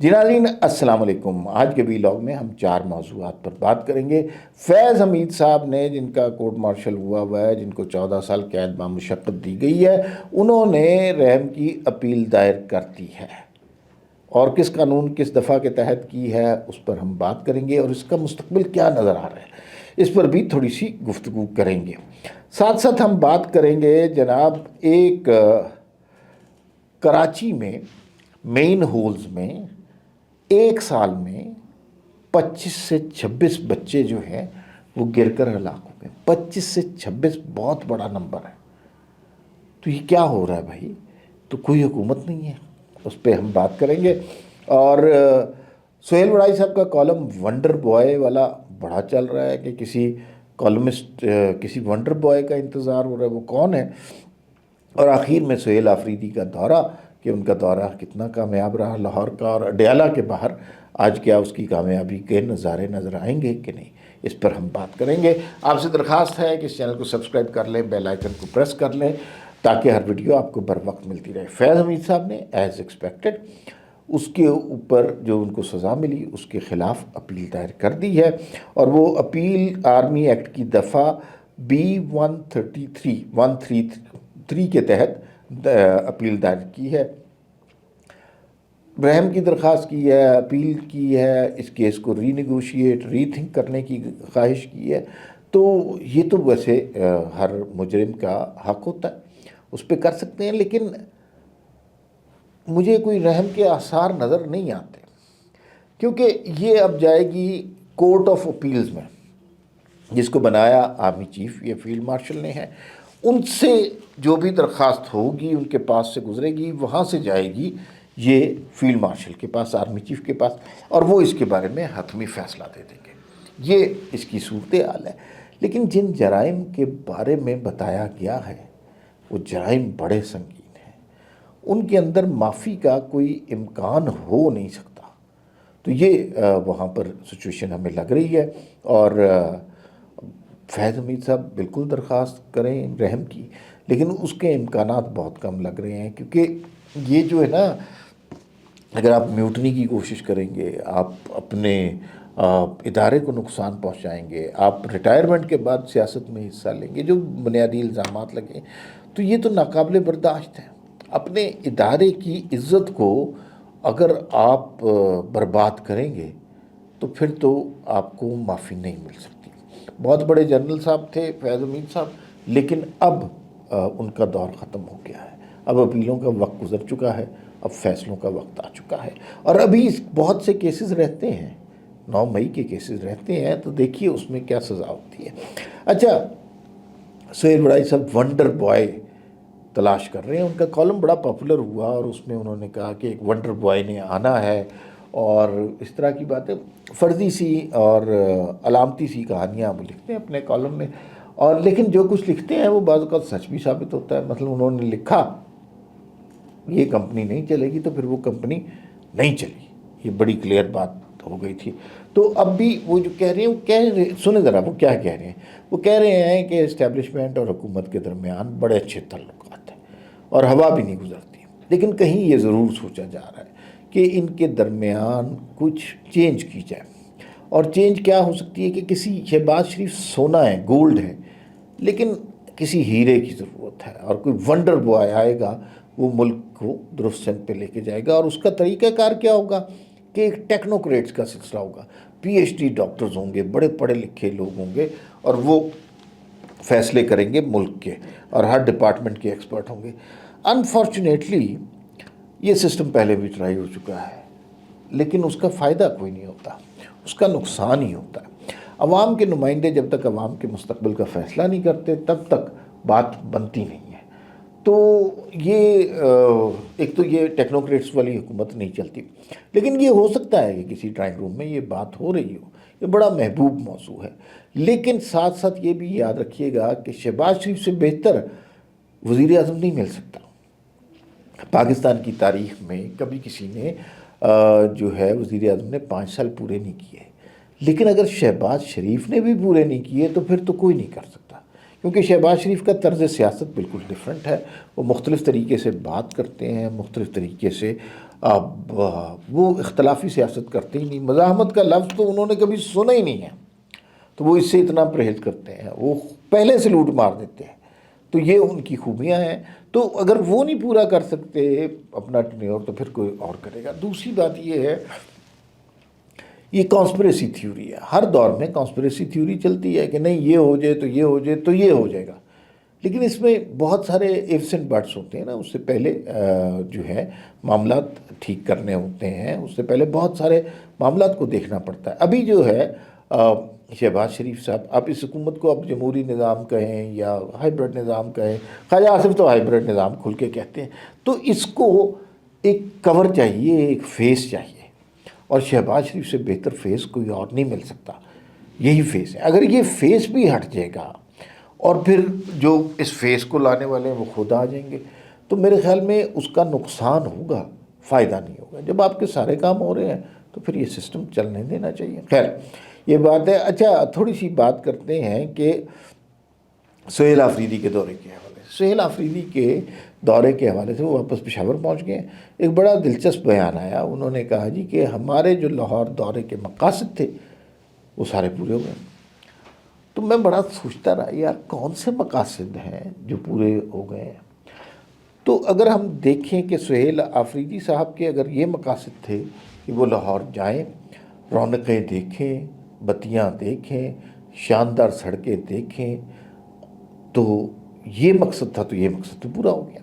جی ناظرین السلام علیکم۔ آج کے ویلاگ میں ہم 4 موضوعات پر بات کریں گے۔ فیض حمید صاحب نے، جن کا کورٹ مارشل ہوا ہے، جن کو 14 سال قید بامشقت دی گئی ہے، انہوں نے رحم کی اپیل دائر کر دی ہے، اور کس قانون کس دفعہ کے تحت کی ہے اس پر ہم بات کریں گے، اور اس کا مستقبل کیا نظر آ رہا ہے اس پر بھی تھوڑی سی گفتگو کریں گے۔ ساتھ ساتھ ہم بات کریں گے جناب ایک کراچی میں مین ہولز میں ایک سال میں 25 سے 26 بچے جو ہیں وہ گر کر ہلاک ہو گئے۔ 25 سے 26 بہت بڑا نمبر ہے۔ تو یہ کیا ہو رہا ہے بھائی؟ تو کوئی حکومت نہیں ہے، اس پہ ہم بات کریں گے۔ اور سہیل وڑائی صاحب کا کالم ونڈر بوائے والا بڑا چل رہا ہے کہ کسی کالمسٹ کسی ونڈر بوائے کا انتظار ہو رہا ہے، وہ کون ہے؟ اور آخر میں سہیل آفریدی کا دورہ، کہ ان کا دورہ کتنا کامیاب رہا لاہور کا، اور اڈیالہ کے باہر آج کیا اس کی کامیابی کے نظارے نظر آئیں گے کہ نہیں، اس پر ہم بات کریں گے۔ آپ سے درخواست ہے کہ اس چینل کو سبسکرائب کر لیں، بیل آئیکن کو پریس کر لیں تاکہ ہر ویڈیو آپ کو بر وقت ملتی رہے۔ فیض حمید صاحب نے ایز ایکسپیکٹڈ اس کے اوپر جو ان کو سزا ملی اس کے خلاف اپیل دائر کر دی ہے، اور وہ اپیل آرمی ایکٹ کی دفعہ B133 کے تحت اپیل دائر کی ہے، رحم کی درخواست کی ہے، اپیل کی ہے، اس کیس کو ری نیگوشیٹ ری تھنک کرنے کی خواہش کی ہے۔ تو یہ تو ویسے ہر مجرم کا حق ہوتا ہے، اس پہ کر سکتے ہیں، لیکن مجھے کوئی رحم کے آثار نظر نہیں آتے، کیونکہ یہ اب جائے گی کورٹ آف اپیلز میں، جس کو بنایا آرمی چیف یا فیلڈ مارشل نے ہے۔ ان سے جو بھی درخواست ہوگی ان کے پاس سے گزرے گی، وہاں سے جائے گی یہ فیلڈ مارشل کے پاس، آرمی چیف کے پاس، اور وہ اس کے بارے میں حتمی فیصلہ دے دیں گے۔ یہ اس کی صورتحال ہے۔ لیکن جن جرائم کے بارے میں بتایا گیا ہے وہ جرائم بڑے سنگین ہیں، ان کے اندر معافی کا کوئی امکان ہو نہیں سکتا۔ تو یہ وہاں پر سچویشن ہمیں لگ رہی ہے، اور فیض حمید صاحب بالکل درخواست کریں رحم کی، لیکن اس کے امکانات بہت کم لگ رہے ہیں، کیونکہ یہ جو ہے نا، اگر آپ میوٹنی کی کوشش کریں گے، آپ اپنے ادارے کو نقصان پہنچائیں گے، آپ ریٹائرمنٹ کے بعد سیاست میں حصہ لیں گے، جو بنیادی الزامات لگیں، تو یہ تو ناقابل برداشت ہے۔ اپنے ادارے کی عزت کو اگر آپ برباد کریں گے تو پھر تو آپ کو معافی نہیں مل سکتی۔ بہت بڑے جنرل صاحب تھے فیض حمید صاحب، لیکن اب ان کا دور ختم ہو گیا ہے، اب اپیلوں کا وقت گزر چکا ہے، اب فیصلوں کا وقت آ چکا ہے، اور ابھی بہت سے کیسز رہتے ہیں، 9 مئی کے کیسز رہتے ہیں، تو دیکھیے اس میں کیا سزا ہوتی ہے۔ اچھا، سہیل وڑائی صاحب ونڈر بوائے تلاش کر رہے ہیں، ان کا کالم بڑا پاپولر ہوا، اور اس میں انہوں نے کہا کہ ایک ونڈر بوائے نے آنا ہے، اور اس طرح کی باتیں، فرضی سی اور علامتی سی کہانیاں وہ لکھتے ہیں اپنے کالم میں، اور لیکن جو کچھ لکھتے ہیں وہ بعض اوقات سچ بھی ثابت ہوتا ہے۔ مثلا انہوں نے لکھا یہ کمپنی نہیں چلے گی، تو پھر وہ کمپنی نہیں چلی، یہ بڑی کلیئر بات ہو گئی تھی۔ تو اب بھی وہ جو کہہ رہے ہیں، وہ کہہ رہے، سنیں ذرا وہ کیا کہہ رہے ہیں۔ وہ کہہ رہے ہیں کہ اسٹیبلشمنٹ اور حکومت کے درمیان بڑے اچھے تعلقات ہیں اور ہوا بھی نہیں گزرتی، لیکن کہیں یہ ضرور سوچا جا رہا ہے کہ ان کے درمیان کچھ چینج کی جائے۔ اور چینج کیا ہو سکتی ہے کہ کسی شہباز شریف سونا ہے، گولڈ ہے، لیکن کسی ہیرے کی ضرورت ہے، اور کوئی ونڈر بوائے آئے گا، وہ ملک کو درست سمت پہ لے کے جائے گا۔ اور اس کا طریقہ کار کیا ہوگا کہ ایک ٹیکنوکریٹس کا سلسلہ ہوگا، PhD ڈاکٹرز ہوں گے، بڑے پڑھے لکھے لوگ ہوں گے، اور وہ فیصلے کریں گے ملک کے، اور ہر ڈپارٹمنٹ کے ایکسپرٹ ہوں گے۔ انفارچونیٹلی یہ سسٹم پہلے بھی ٹرائی ہو چکا ہے، لیکن اس کا فائدہ کوئی نہیں ہوتا، اس کا نقصان ہی ہوتا ہے۔ عوام کے نمائندے جب تک عوام کے مستقبل کا فیصلہ نہیں کرتے تب تک بات بنتی نہیں ہے۔ تو یہ ایک تو یہ ٹیکنوکریٹس والی حکومت نہیں چلتی، لیکن یہ ہو سکتا ہے کہ کسی ڈرائنگ روم میں یہ بات ہو رہی ہو، یہ بڑا محبوب موضوع ہے۔ لیکن ساتھ ساتھ یہ بھی یاد رکھیے گا کہ شہباز شریف سے بہتر وزیر اعظم نہیں مل سکتا۔ پاکستان کی تاریخ میں کبھی کسی نے جو ہے وزیر اعظم نے 5 سال پورے نہیں کیے، لیکن اگر شہباز شریف نے بھی پورے نہیں کیے تو پھر تو کوئی نہیں کر سکتا، کیونکہ شہباز شریف کا طرز سیاست بالکل ڈیفرنٹ ہے. وہ مختلف طریقے سے بات کرتے ہیں، مختلف طریقے سے وہ اختلافی سیاست کرتے ہی نہیں. مزاحمت کا لفظ تو انہوں نے کبھی سنا ہی نہیں ہے، تو وہ اس سے اتنا پرہیز کرتے ہیں. وہ پہلے سے لوٹ مار دیتے ہیں. تو یہ ان کی خوبیاں ہیں. تو اگر وہ نہیں پورا کر سکتے اپنا ٹینیور تو پھر کوئی اور کرے گا. دوسری بات یہ ہے، یہ کانسپریسی تھیوری ہے. ہر دور میں کانسپریسی تھیوری چلتی ہے کہ نہیں یہ ہو جائے تو یہ ہو جائے تو یہ ہو جائے گا. لیکن اس میں بہت سارے ایفس اینڈ بٹس ہوتے ہیں نا. اس سے پہلے جو ہے معاملات ٹھیک کرنے ہوتے ہیں، اس سے پہلے بہت سارے معاملات کو دیکھنا پڑتا ہے. ابھی جو ہے شہباز شریف صاحب، آپ اس حکومت کو اب جمہوری نظام کہیں یا ہائیبرڈ نظام کہیں، خواجہ آصف تو ہائیبرڈ نظام کھل کے کہتے ہیں. تو اس کو ایک کور چاہیے، ایک فیس چاہیے، اور شہباز شریف سے بہتر فیس کوئی اور نہیں مل سکتا. یہی فیس ہے. اگر یہ فیس بھی ہٹ جائے گا اور پھر جو اس فیس کو لانے والے ہیں وہ خود آ جائیں گے، تو میرے خیال میں اس کا نقصان ہوگا، فائدہ نہیں ہوگا. جب آپ کے سارے کام ہو رہے ہیں تو پھر یہ سسٹم چلنے دینا چاہیے. خیر یہ بات ہے. اچھا تھوڑی سی بات کرتے ہیں کہ سہیل آفریدی کے دورے کے حوالے سے. سہیل آفریدی کے دورے کے حوالے سے وہ واپس پشاور پہنچ گئے ہیں. ایک بڑا دلچسپ بیان آیا. انہوں نے کہا جی کہ ہمارے جو لاہور دورے کے مقاصد تھے وہ سارے پورے ہو گئے. تو میں بڑا سوچتا رہا یار کون سے مقاصد ہیں جو پورے ہو گئے ہیں. تو اگر ہم دیکھیں کہ سہیل آفریدی صاحب کے اگر یہ مقاصد تھے کہ وہ لاہور جائیں، رونقیں دیکھیں، بتیاں دیکھیں، شاندار سڑکیں دیکھیں، تو یہ مقصد تھا، تو یہ مقصد تو پورا ہو گیا.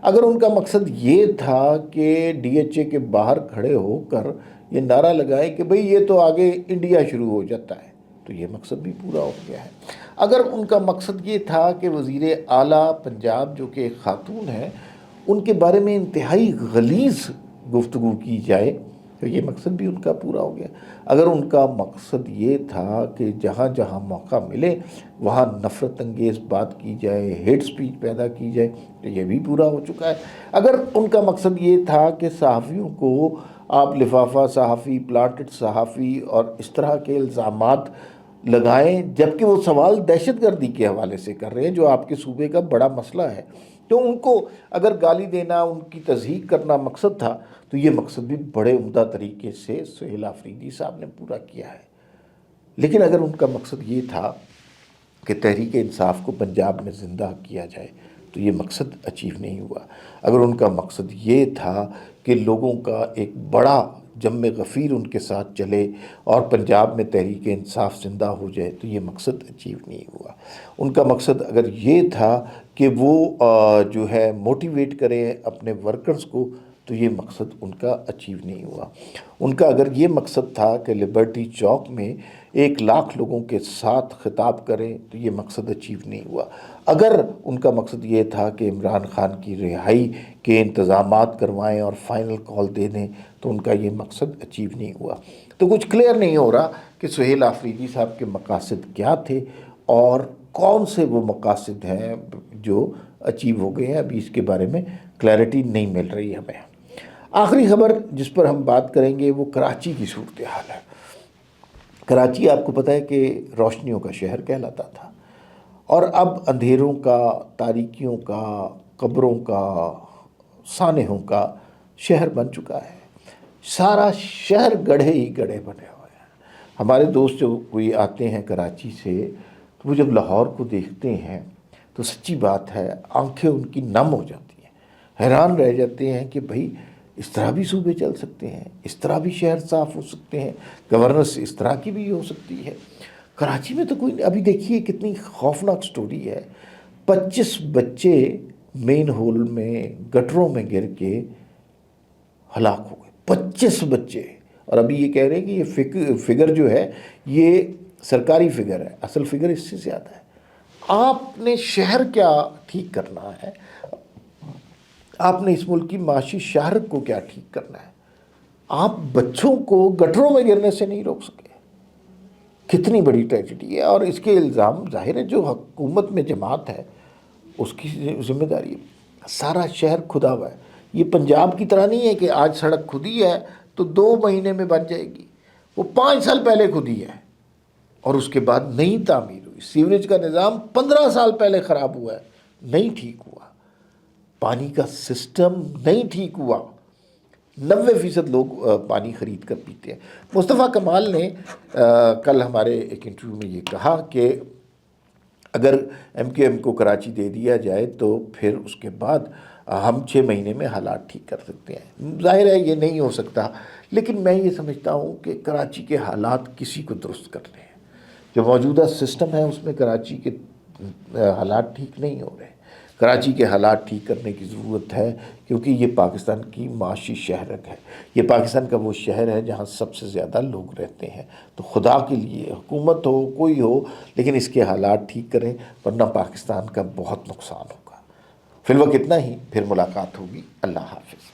اگر ان کا مقصد یہ تھا کہ ڈی ایچ اے کے باہر کھڑے ہو کر یہ نعرہ لگائے کہ بھئی یہ تو آگے انڈیا شروع ہو جاتا ہے، تو یہ مقصد بھی پورا ہو گیا ہے. اگر ان کا مقصد یہ تھا کہ وزیر اعلیٰ پنجاب جو کہ ایک خاتون ہیں ان کے بارے میں انتہائی غلیظ گفتگو کی جائے، تو یہ مقصد بھی ان کا پورا ہو گیا. اگر ان کا مقصد یہ تھا کہ جہاں جہاں موقع ملے وہاں نفرت انگیز بات کی جائے، ہیٹ سپیچ پیدا کی جائے، تو یہ بھی پورا ہو چکا ہے. اگر ان کا مقصد یہ تھا کہ صحافیوں کو آپ لفافہ صحافی، پلانٹڈ صحافی اور اس طرح کے الزامات لگائیں، جبکہ وہ سوال دہشت گردی کے حوالے سے کر رہے ہیں جو آپ کے صوبے کا بڑا مسئلہ ہے، تو ان کو اگر گالی دینا، ان کی تضحیک کرنا مقصد تھا، تو یہ مقصد بھی بڑے عمدہ طریقے سے سہیل آفریدی صاحب نے پورا کیا ہے. لیکن اگر ان کا مقصد یہ تھا کہ تحریک انصاف کو پنجاب میں زندہ کیا جائے، تو یہ مقصد اچیو نہیں ہوا. اگر ان کا مقصد یہ تھا کہ لوگوں کا ایک بڑا جم غفیر ان کے ساتھ چلے اور پنجاب میں تحریک انصاف زندہ ہو جائے، تو یہ مقصد اچیو نہیں ہوا. ان کا مقصد اگر یہ تھا کہ وہ جو ہے موٹیویٹ کریں اپنے ورکرز کو، تو یہ مقصد ان کا اچیو نہیں ہوا. ان کا اگر یہ مقصد تھا کہ لبرٹی چوک میں 1,00,000 لوگوں کے ساتھ خطاب کریں، تو یہ مقصد اچیو نہیں ہوا. اگر ان کا مقصد یہ تھا کہ عمران خان کی رہائی کے انتظامات کروائیں اور فائنل کال دے دیں، تو ان کا یہ مقصد اچیو نہیں ہوا. تو کچھ کلیئر نہیں ہو رہا کہ سہیل آفریدی صاحب کے مقاصد کیا تھے اور کون سے وہ مقاصد ہیں جو اچیو ہو گئے ہیں. ابھی اس کے بارے میں کلیئرٹی نہیں مل رہی ہمیں. آخری خبر جس پر ہم بات کریں گے وہ کراچی کی صورتحال ہے. کراچی آپ کو پتہ ہے کہ روشنیوں کا شہر کہلاتا تھا، اور اب اندھیروں کا، تاریکیوں کا، قبروں کا، سانحوں کا شہر بن چکا ہے. سارا شہر گڑھے ہی گڑھے بنے ہوئے ہیں. ہمارے دوست جو کوئی آتے ہیں کراچی سے، تو وہ جب لاہور کو دیکھتے ہیں تو سچی بات ہے آنکھیں ان کی نم ہو جاتی ہیں، حیران رہ جاتے ہیں کہ بھئی اس طرح بھی صوبے چل سکتے ہیں، اس طرح بھی شہر صاف ہو سکتے ہیں، گورننس اس طرح کی بھی ہو سکتی ہے. کراچی میں تو کوئی، ابھی دیکھیے کتنی خوفناک سٹوری ہے. 25 بچے مین ہول میں گٹروں میں گر کے ہلاک ہو گئے. 25 بچے. اور ابھی یہ کہہ رہے ہیں کہ یہ فگر جو ہے یہ سرکاری فگر ہے، اصل فگر اس سے زیادہ ہے. آپ نے شہر کیا ٹھیک کرنا ہے، آپ نے اس ملک کی معاشی شہرت کو کیا ٹھیک کرنا ہے، آپ بچوں کو گٹروں میں گرنے سے نہیں روک سکے. کتنی بڑی ٹریجڈی ہے. اور اس کے الزام ظاہر ہے جو حکومت میں جماعت ہے اس کی ذمہ داری ہے. سارا شہر کھدا ہوا ہے. یہ پنجاب کی طرح نہیں ہے کہ آج سڑک کھدی ہے تو 2 مہینے میں بن جائے گی. وہ 5 سال پہلے کھدی ہے اور اس کے بعد نئی تعمیر ہوئی. سیوریج کا نظام 15 سال پہلے خراب ہوا ہے، نہیں ٹھیک ہوا، پانی کا سسٹم نہیں ٹھیک ہوا، 90% لوگ پانی خرید کر پیتے ہیں۔ مصطفیٰ کمال نے کل ہمارے ایک انٹرویو میں یہ کہا کہ اگر ایم کیو ایم کو کراچی دے دیا جائے تو پھر اس کے بعد ہم 6 مہینے میں حالات ٹھیک کر سکتے ہیں۔ ظاہر ہے یہ نہیں ہو سکتا، لیکن میں یہ سمجھتا ہوں کہ کراچی کے حالات کسی کو درست کرنے ہیں۔ جو موجودہ سسٹم ہے اس میں کراچی کے حالات ٹھیک نہیں ہو رہے۔ کراچی کے حالات ٹھیک کرنے کی ضرورت ہے، کیونکہ یہ پاکستان کی معاشی شہرک ہے، یہ پاکستان کا وہ شہر ہے جہاں سب سے زیادہ لوگ رہتے ہیں۔ تو خدا کے لیے حکومت ہو کوئی ہو، لیکن اس کے حالات ٹھیک کریں، ورنہ پاکستان کا بہت نقصان ہوگا۔ فی الوقت اتنا ہی، پھر ملاقات ہوگی۔ اللہ حافظ۔